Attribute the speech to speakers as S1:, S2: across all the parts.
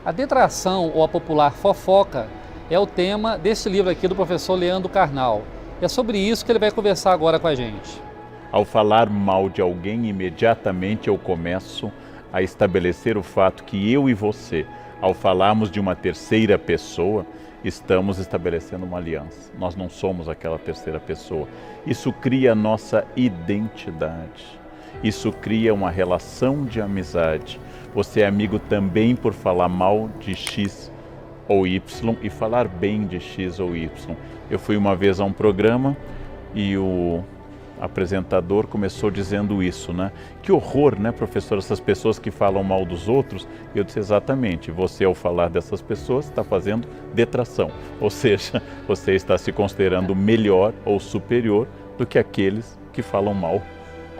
S1: A detração ou a popular fofoca é o tema deste livro aqui do professor Leandro Carnal. É sobre isso que ele vai conversar agora com a gente.
S2: Ao falar mal de alguém, imediatamente eu começo a estabelecer o fato que eu e você, ao falarmos de uma terceira pessoa, estamos estabelecendo uma aliança. Nós não somos aquela terceira pessoa. Isso cria a nossa identidade. Isso cria uma relação de amizade. Você é amigo também por falar mal de X ou Y e falar bem de X ou Y. Eu fui uma vez a um programa e o apresentador começou dizendo isso, né? Que horror, né, professor, essas pessoas que falam mal dos outros. E eu disse exatamente, você ao falar dessas pessoas está fazendo detração. Ou seja, você está se considerando melhor ou superior do que aqueles que falam mal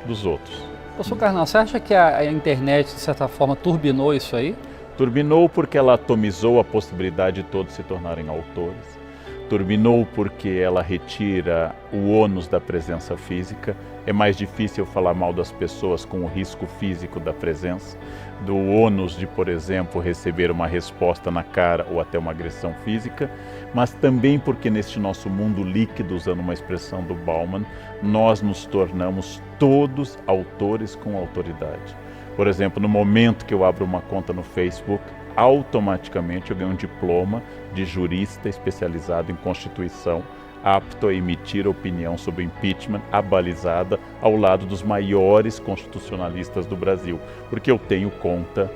S2: dos outros.
S1: Professor Carnal, você acha que a internet, de certa forma, turbinou isso aí?
S2: Turbinou porque ela atomizou a possibilidade de todos se tornarem autores. Turbinou porque ela retira o ônus da presença física. É mais difícil falar mal das pessoas com o risco físico da presença, do ônus de, por exemplo, receber uma resposta na cara ou até uma agressão física, mas também porque neste nosso mundo líquido, usando uma expressão do Bauman, nós nos tornamos todos autores com autoridade. Por exemplo, no momento que eu abro uma conta no Facebook, automaticamente eu ganho um diploma de jurista especializado em Constituição, apto a emitir opinião sobre impeachment abalizada ao lado dos maiores constitucionalistas do Brasil, porque eu tenho conta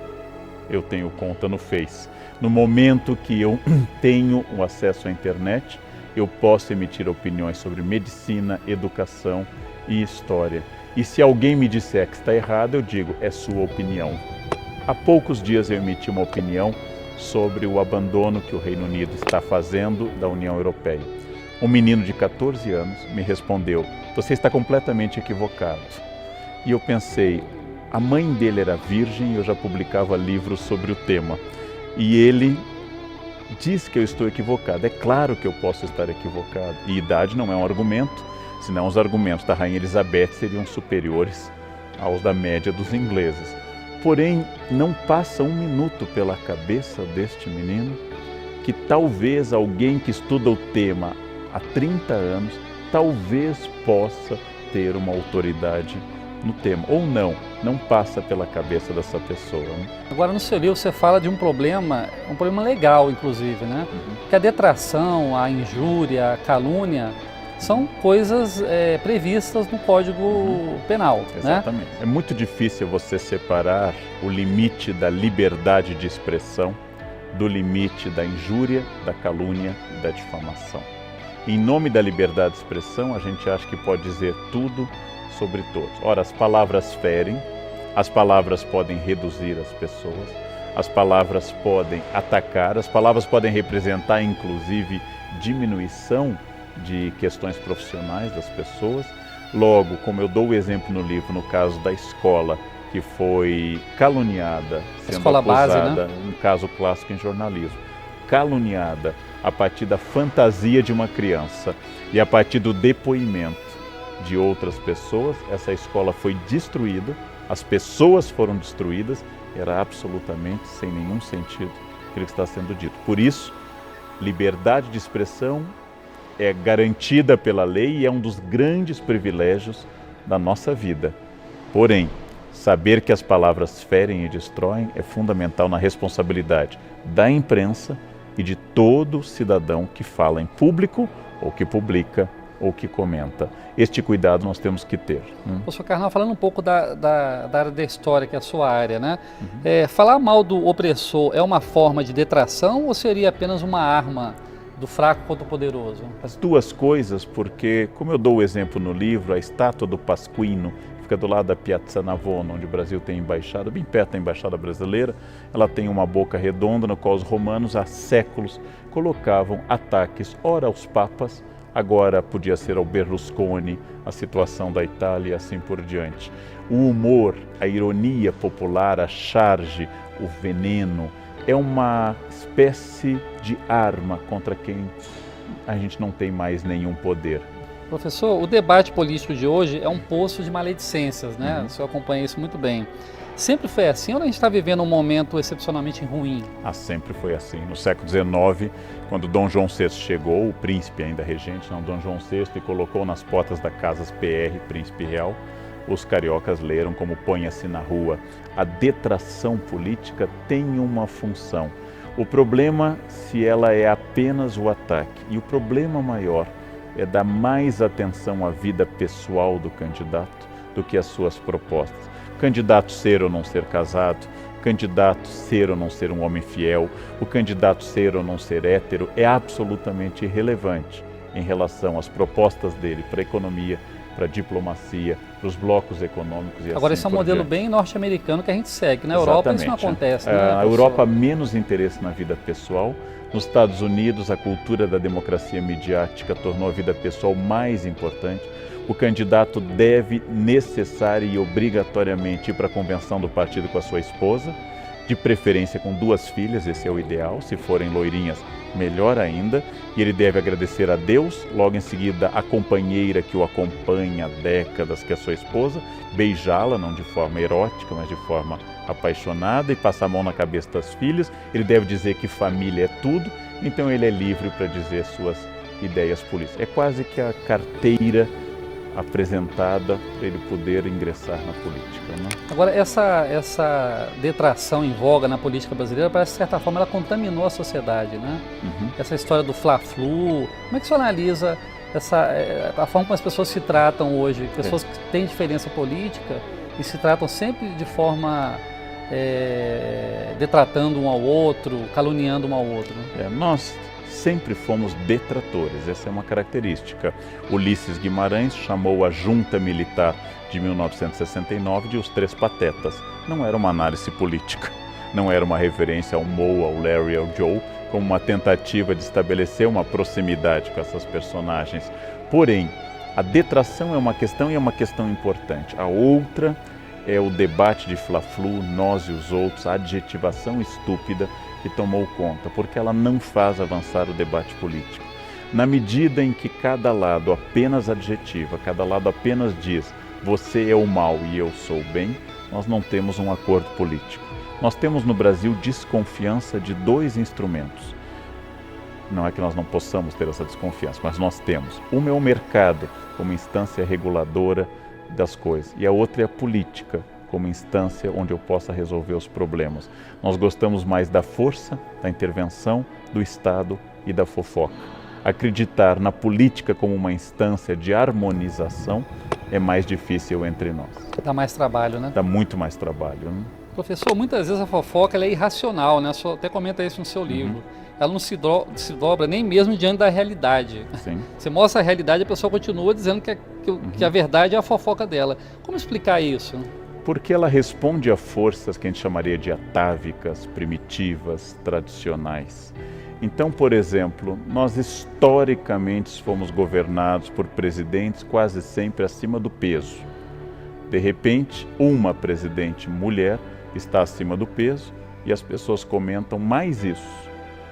S2: no Face. No momento que eu tenho o acesso à internet, eu posso emitir opiniões sobre medicina, educação e história. E se alguém me disser que está errado, eu digo, é sua opinião. Há poucos dias eu emiti uma opinião sobre o abandono que o Reino Unido está fazendo da União Europeia. Um menino de 14 anos me respondeu, você está completamente equivocado. E eu pensei, a mãe dele era virgem e eu já publicava livros sobre o tema. E ele diz que eu estou equivocado. É claro que eu posso estar equivocado. E idade não é um argumento, senão os argumentos da Rainha Elizabeth seriam superiores aos da média dos ingleses. Porém, não passa um minuto pela cabeça deste menino que talvez alguém que estuda o tema há 30 anos, talvez possa ter uma autoridade no tema. Ou não passa pela cabeça dessa pessoa. Né?
S1: Agora, no seu livro, você fala de um problema legal, inclusive, né? Que a detração, a injúria, a calúnia são coisas previstas no Código Penal.
S2: Exatamente. Né? É muito difícil você separar o limite da liberdade de expressão do limite da injúria, da calúnia e da difamação. Em nome da liberdade de expressão, a gente acha que pode dizer tudo sobre todos. Ora, as palavras ferem, as palavras podem reduzir as pessoas, as palavras podem atacar, as palavras podem representar, inclusive, diminuição de questões profissionais das pessoas. Logo, como eu dou o exemplo no livro, no caso da escola que foi caluniada, sendo
S1: escola
S2: acusada,
S1: base, né?
S2: Um caso clássico em jornalismo, caluniada a partir da fantasia de uma criança e a partir do depoimento de outras pessoas, essa escola foi destruída, as pessoas foram destruídas, era absolutamente sem nenhum sentido aquilo que está sendo dito. Por isso, liberdade de expressão é garantida pela lei e é um dos grandes privilégios da nossa vida. Porém, saber que as palavras ferem e destroem é fundamental na responsabilidade da imprensa e de todo cidadão que fala em público, ou que publica, ou que comenta. Este cuidado nós temos que ter.
S1: Professor Carnal, falando um pouco da área da história, que é a sua área, né? Falar mal do opressor é uma forma de detração ou seria apenas uma arma do fraco contra o poderoso?
S2: As duas coisas, porque, como eu dou o exemplo no livro, a estátua do Pasquino fica do lado da Piazza Navona, onde o Brasil tem embaixada, bem perto da embaixada brasileira. Ela tem uma boca redonda, no qual os romanos há séculos colocavam ataques, ora aos papas, agora podia ser ao Berlusconi, a situação da Itália e assim por diante. O humor, a ironia popular, a charge, o veneno, é uma espécie de arma contra quem a gente não tem mais nenhum poder.
S1: Professor, o debate político de hoje é um poço de maledicências, né? O senhor acompanha isso muito bem. Sempre foi assim ou a gente está vivendo um momento excepcionalmente ruim?
S2: Sempre foi assim. No século XIX, quando Dom João VI chegou, o príncipe ainda regente, não, Dom João VI, e colocou nas portas da Casas PR, Príncipe Real, os cariocas leram como ponha-se na rua. A detração política tem uma função. O problema, se ela é apenas o ataque, e o problema maior é dar mais atenção à vida pessoal do candidato do que às suas propostas. O candidato ser ou não ser casado, o candidato ser ou não ser um homem fiel, o candidato ser ou não ser hétero é absolutamente irrelevante em relação às propostas dele para a economia, para a diplomacia, para os blocos econômicos e
S1: Agora,
S2: assim
S1: esse é um
S2: por
S1: modelo
S2: diante.
S1: bem norte-americano que a gente segue. Na Europa isso não acontece, né,
S2: A
S1: professor?
S2: Europa, menos interesse na vida pessoal. Nos Estados Unidos, a cultura da democracia midiática tornou a vida pessoal mais importante. O candidato deve necessária e obrigatoriamente ir para a convenção do partido com a sua esposa, de preferência com 2 filhas, esse é o ideal. Se forem loirinhas, melhor ainda. E ele deve agradecer a Deus, logo em seguida a companheira que o acompanha há décadas, que é a sua esposa, beijá-la, não de forma erótica, mas de forma apaixonada, e passar a mão na cabeça das filhas. Ele deve dizer que família é tudo, então ele é livre para dizer suas ideias políticas. É quase que a carteira apresentada para ele poder ingressar na política, né?
S1: Agora, essa detração em voga na política brasileira, parece que, de certa forma, ela contaminou a sociedade, né? Essa história do Fla-Flu, como é que você analisa a forma como as pessoas se tratam hoje? Pessoas que têm diferença política e se tratam sempre de forma detratando um ao outro, caluniando um ao outro.
S2: Nós sempre fomos detratores, essa é uma característica. Ulisses Guimarães chamou a junta militar de 1969 de os 3 patetas. Não era uma análise política, não era uma referência ao Moe, ao Larry, ao Joe, como uma tentativa de estabelecer uma proximidade com essas personagens. Porém, a detração é uma questão e é uma questão importante. A outra é o debate de Fla-Flu, nós e os outros, a adjetivação estúpida que tomou conta, porque ela não faz avançar o debate político. Na medida em que cada lado apenas adjetiva, cada lado apenas diz você é o mal e eu sou o bem, nós não temos um acordo político. Nós temos no Brasil desconfiança de 2 instrumentos. Não é que nós não possamos ter essa desconfiança, mas nós temos. Uma é o mercado, como instância reguladora das coisas, e a outra é a política, como instância onde eu possa resolver os problemas. Nós gostamos mais da força, da intervenção, do Estado e da fofoca. Acreditar na política como uma instância de harmonização é mais difícil entre nós.
S1: Dá mais trabalho, né?
S2: Dá muito mais trabalho, né?
S1: Professor, muitas vezes a fofoca ela é irracional, né? O senhor até comenta isso no seu livro. Ela não se dobra nem mesmo diante da realidade.
S2: Sim.
S1: Você mostra a realidade e a pessoa continua dizendo que a verdade é a fofoca dela. Como explicar isso?
S2: Porque ela responde a forças que a gente chamaria de atávicas, primitivas, tradicionais. Então, por exemplo, nós historicamente fomos governados por presidentes quase sempre acima do peso. De repente, uma presidente mulher está acima do peso e as pessoas comentam mais isso,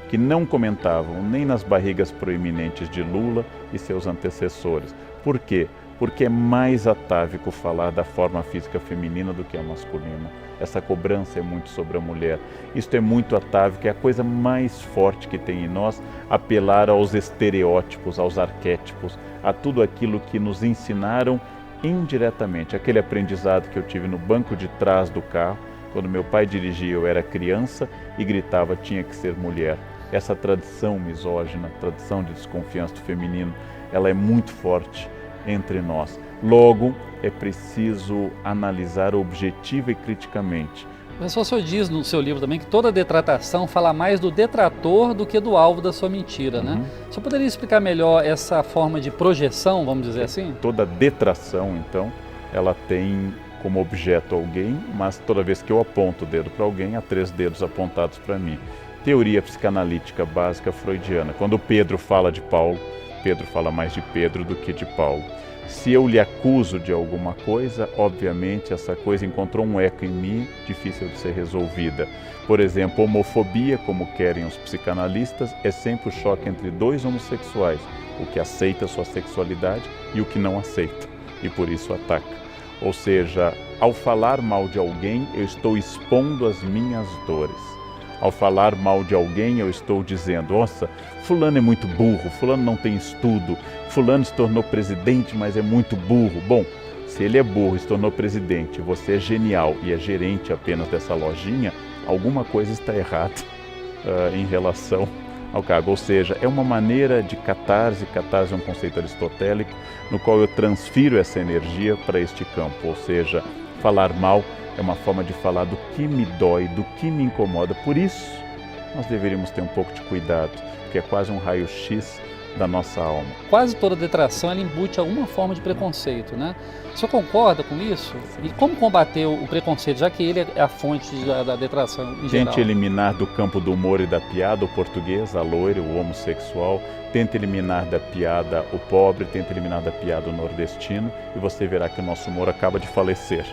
S2: que não comentavam nem nas barrigas proeminentes de Lula e seus antecessores. Por quê? Porque é mais atávico falar da forma física feminina do que a masculina. Essa cobrança é muito sobre a mulher. Isto é muito atávico, é a coisa mais forte que tem em nós, apelar aos estereótipos, aos arquétipos, a tudo aquilo que nos ensinaram indiretamente. Aquele aprendizado que eu tive no banco de trás do carro, quando meu pai dirigia, eu era criança e gritava, tinha que ser mulher. Essa tradição misógina, tradição de desconfiança do feminino, ela é muito forte entre nós. Logo, é preciso analisar objetiva e criticamente.
S1: Mas o senhor diz no seu livro também que toda detratação fala mais do detrator do que do alvo da sua mentira, né? O senhor poderia explicar melhor essa forma de projeção, vamos dizer assim?
S2: Toda detração, então, ela tem como objeto alguém, mas toda vez que eu aponto o dedo para alguém, há 3 dedos apontados para mim. Teoria psicanalítica básica freudiana. Quando Pedro fala de Paulo, Pedro fala mais de Pedro do que de Paulo. Se eu lhe acuso de alguma coisa, obviamente essa coisa encontrou um eco em mim, difícil de ser resolvida. Por exemplo, homofobia, como querem os psicanalistas, é sempre o choque entre 2 homossexuais, o que aceita sua sexualidade e o que não aceita, e por isso ataca. Ou seja, ao falar mal de alguém, eu estou expondo as minhas dores. Ao falar mal de alguém, eu estou dizendo, nossa, fulano é muito burro, fulano não tem estudo, fulano se tornou presidente, mas é muito burro. Bom, se ele é burro e se tornou presidente, você é genial e é gerente apenas dessa lojinha, alguma coisa está errada em relação ao cargo. Ou seja, é uma maneira de catarse é um conceito aristotélico, no qual eu transfiro essa energia para este campo. Ou seja, falar mal é uma forma de falar do que me dói, do que me incomoda. Por isso, nós deveríamos ter um pouco de cuidado, porque é quase um raio-x da nossa alma.
S1: Quase toda detração ela embute alguma forma de preconceito, né? O senhor concorda com isso? E como combater o preconceito, já que ele é a fonte da detração em geral?
S2: Tente eliminar do campo do humor e da piada o português, a loira, o homossexual. Tente eliminar da piada o pobre, tente eliminar da piada o nordestino e você verá que o nosso humor acaba de falecer.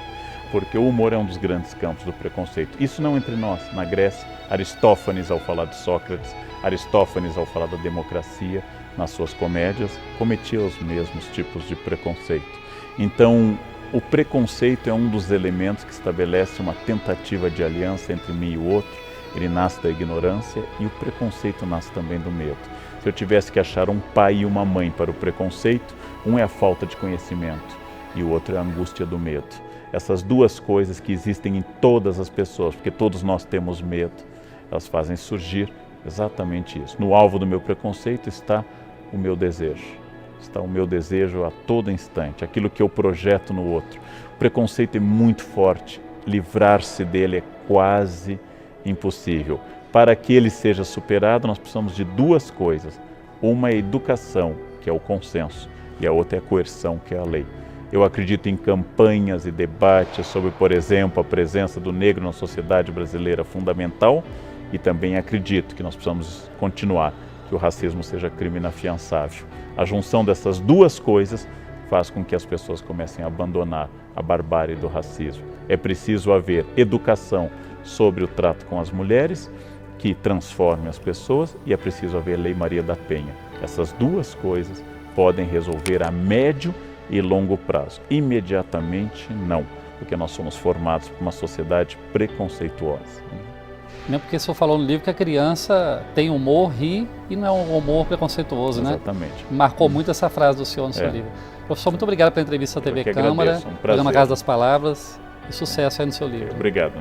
S2: Porque o humor é um dos grandes campos do preconceito. Isso não entre nós. Na Grécia, Aristófanes, ao falar de Sócrates, Aristófanes, ao falar da democracia, nas suas comédias, cometia os mesmos tipos de preconceito. Então, o preconceito é um dos elementos que estabelece uma tentativa de aliança entre mim e o outro. Ele nasce da ignorância e o preconceito nasce também do medo. Se eu tivesse que achar um pai e uma mãe para o preconceito, um é a falta de conhecimento e o outro é a angústia do medo. Essas duas coisas que existem em todas as pessoas, porque todos nós temos medo, elas fazem surgir exatamente isso. No alvo do meu preconceito está o meu desejo. Está o meu desejo a todo instante, aquilo que eu projeto no outro. O preconceito é muito forte, livrar-se dele é quase impossível. Para que ele seja superado, nós precisamos de duas coisas. Uma é a educação, que é o consenso, e a outra é a coerção, que é a lei. Eu acredito em campanhas e debates sobre, por exemplo, a presença do negro na sociedade brasileira fundamental, e também acredito que nós precisamos continuar, que o racismo seja crime inafiançável. A junção dessas duas coisas faz com que as pessoas comecem a abandonar a barbárie do racismo. É preciso haver educação sobre o trato com as mulheres, que transforme as pessoas, e é preciso haver Lei Maria da Penha. Essas duas coisas podem resolver a médio e longo prazo. Imediatamente, não, porque nós somos formados por uma sociedade preconceituosa.
S1: Não, porque o senhor falou no livro que a criança tem humor, ri e não é um humor preconceituoso, né?
S2: Exatamente.
S1: Marcou muito essa frase do senhor no seu livro. Professor, muito obrigado pela entrevista à TV Câmara,
S2: agradeço, um prazer.
S1: programa Casa das Palavras, e sucesso aí no seu livro.
S2: Obrigado.